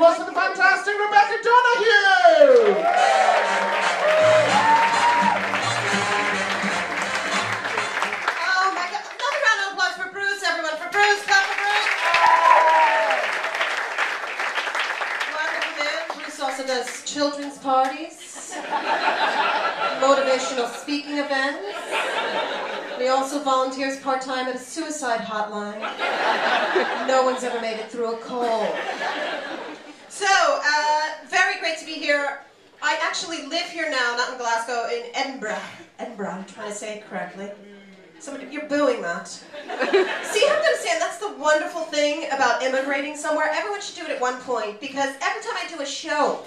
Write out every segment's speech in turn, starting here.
applause for the fantastic Rebecca Donahue! Oh my God, another round of applause for Bruce, everyone. For Bruce, clap for Bruce. Wonderful man. Bruce also does children's parties, motivational speaking events. He also volunteers part-time at a suicide hotline. No one's ever made it through a call. So, very great to be here. I actually live here now, not in Glasgow, in Edinburgh. Edinburgh, I'm trying to say it correctly. Somebody, you're booing that. See, I'm going to say, that's the wonderful thing about immigrating somewhere. Everyone should do it at one point, because every time I do a show,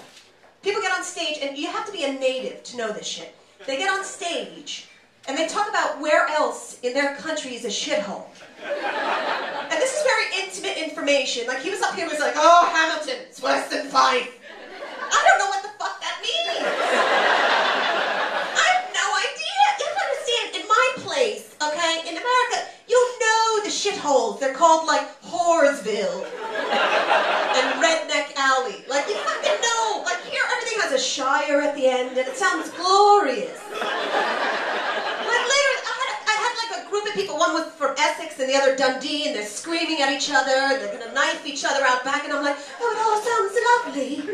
people get on stage, and you have to be a native to know this shit. They get on stage, and they talk about where else in their country is a shithole. And this is very intimate information. Like, he was up here and was like, oh, Hamilton, it's worse than Fife. I don't know what the fuck that means. I have no idea. You have to understand, in my place, okay, in America, you know the shitholes. They're called, like, Whoresville and Redneck Alley. Like, you fucking know. Like, here, everything has a shire at the end, and it sounds glorious. Group of people, one was from Essex and the other Dundee, and they're screaming at each other, they're gonna knife each other out back, and I'm like, oh, it all sounds lovely.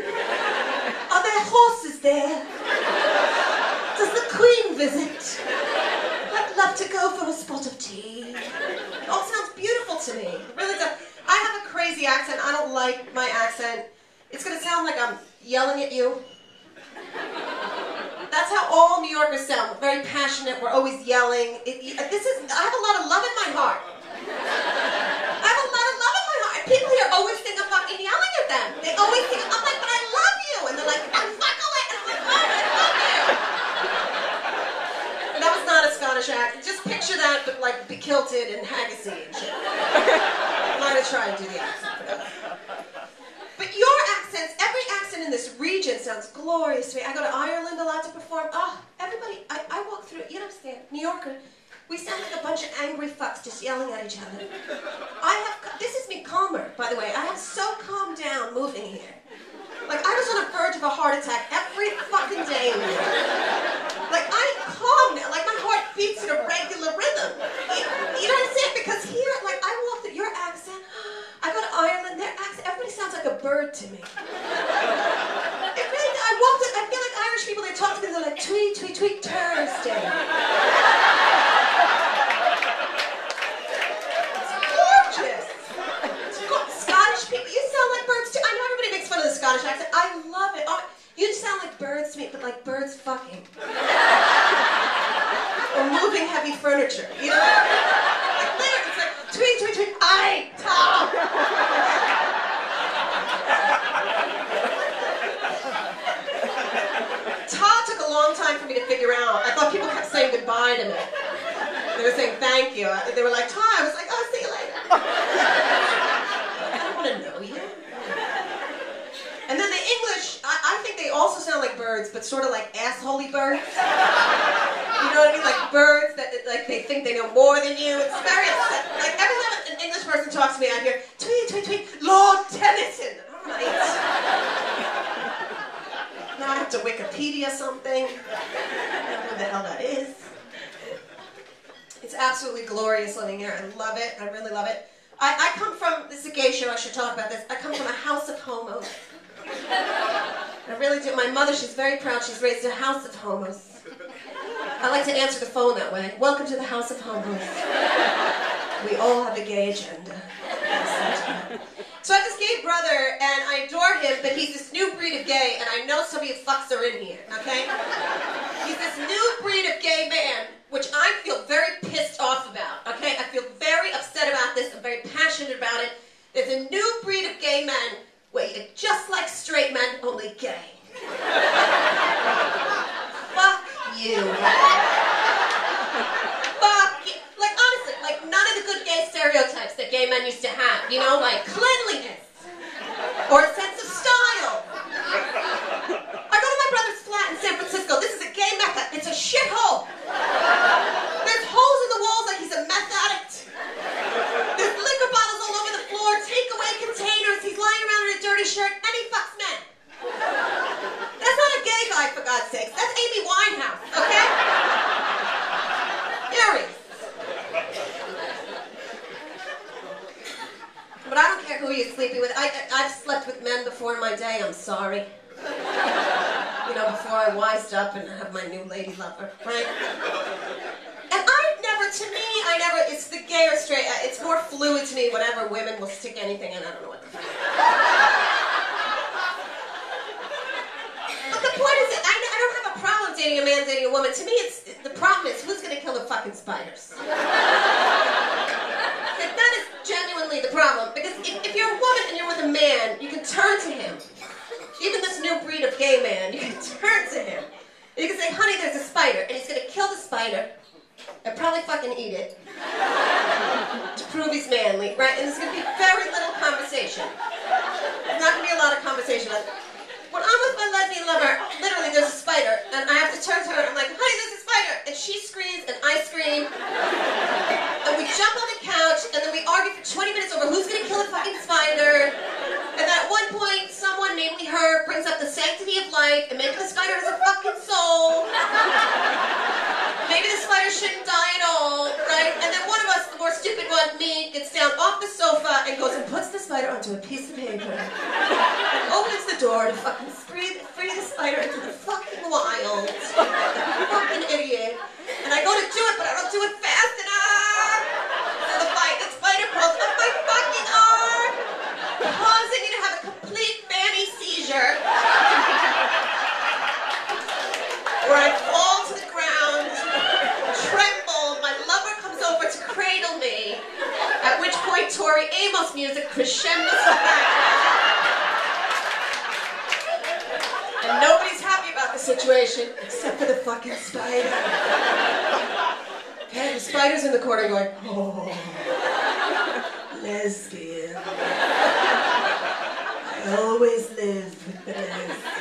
Are there horses there? Does the Queen visit? I'd love to go for a spot of tea. It all sounds beautiful to me. It really does. I have a crazy accent. I don't like my accent. It's gonna sound like I'm yelling at you. That's how all New Yorkers sound. We're very passionate. We're always yelling. I have a lot of love in my heart. I have a lot of love in my heart. And people here always think I'm fucking yelling at them. They always think, I'm like, but I love you. And they're like, I'm fucking away. And I'm like, oh, I love you. And that was not a Scottish accent. Just picture that, but like be kilted and haggis-y and shit. I'm not gonna try and do the accent for that. But your accents, every accent in this region sounds glorious to me. I go to Ireland a lot to perform. Oh, everybody, I walk through, you understand, New Yorker, we sound like a bunch of angry fucks just yelling at each other. This is me calmer, by the way. I have so calmed down moving here. Like, I was on the verge of a heart attack every fucking day in here. Like, I'm calm now. Like, my heart beats at a regular rhythm. You know what I'm saying? Because here, like, I walk through your accent. I go to Ireland, their accent, everybody sounds like a bird to me. It really, I feel like Irish people, they talk to me, they're like, tweet, tweet, tweet, Thursday. It's gorgeous. Scottish people, you sound like birds too. I know everybody makes fun of the Scottish accent. I love it. Oh, you sound like birds to me, but like birds fucking. Or moving heavy furniture, you know? Like, literally, it's like, tweet, tweet, tweet, aye, Tom. Ta took a long time for me to figure out. I thought people kept saying goodbye to me. They were saying thank you. They were like, Ta. I was like, oh, see you later. I don't want to know you. And then the English, I think they also sound like birds, but sort of like assholey birds. You know what I mean? Like birds that like they think they know more than you. It's very upset. Like every time an English person talks to me, I hear tweet, tweet, tweet, Lord Tennyson. All right. Now I have to Wikipedia something. I don't know who the hell that is. It's absolutely glorious living here. I love it. I really love it. I come from, this is a gay show, I should talk about this. I come from a house of homos. I really do. My mother, she's very proud. She's raised a house of homos. I like to answer the phone that way. Welcome to the house of homos. We all have a gay agenda. So I have this gay brother, and I adore him, but he's this new breed of gay, and I know some of you fucks are in here, okay? He's this new breed of gay man, which I feel very pissed off about, okay? I feel very upset about this. I'm very passionate about it. There's a new breed of gay men, wait, just like straight men, only gay. Fuck you. Fuck you. Like, honestly, like, none of the good gay stereotypes that gay men used to have, you know, like cleanliness, or a sense of style. I go to my brother's flat in San Francisco. This is a gay mecca. It's a shithole. There's holes in the walls like he's a meth addict. There's liquor bottles all over the floor, takeaway containers. He's lying around in a dirty shirt, and he fucks I've slept with men before in my day, I'm sorry. You know, before I wised up and have my new lady lover, right? And it's the gay or straight, it's more fluid to me whenever women will stick anything in, I don't know what the fuck. But the point is, I don't have a problem dating a man, dating a woman. To me, the problem is who's gonna kill the fucking spiders? That is genuinely the problem, because if you're a woman and you're with a man, you can turn to him. Even this new breed of gay man, you can turn to him. And you can say, honey, there's a spider, and he's gonna kill the spider, and probably fucking eat it, to prove he's manly, right? And there's gonna be very little conversation. There's not gonna be a lot of conversation. When I'm with my lesbian lover, literally there's a spider, and I have to turn to her, and I'm like, honey, there's a spider, and she screams, and I scream, and we jump on the couch, and then we argue for 20 minutes over who's gonna kill the fucking spider, and then at one point, someone, namely her, brings up the sanctity of life, and maybe the spider has a fucking soul. Maybe the spider shouldn't die at all, right? And then one of us, the more stupid one, me, gets down off the sofa and goes and puts the spider onto a piece of paper. And opens the door to fucking free the spider into the fucking wild. Fucking idiot. And I go to do it, but I don't do it fast enough. So the spider crawls up my fucking arm, causing me to have a complete Fanny seizure. Where I fall to the ground, tremble, my lover comes over to cradle me, at which point Tori Amos music crescendos the background. And nobody's happy about the situation, except for the fucking spider. Okay, the spider's in the corner going, oh, lesbian. I always live with the lesbian.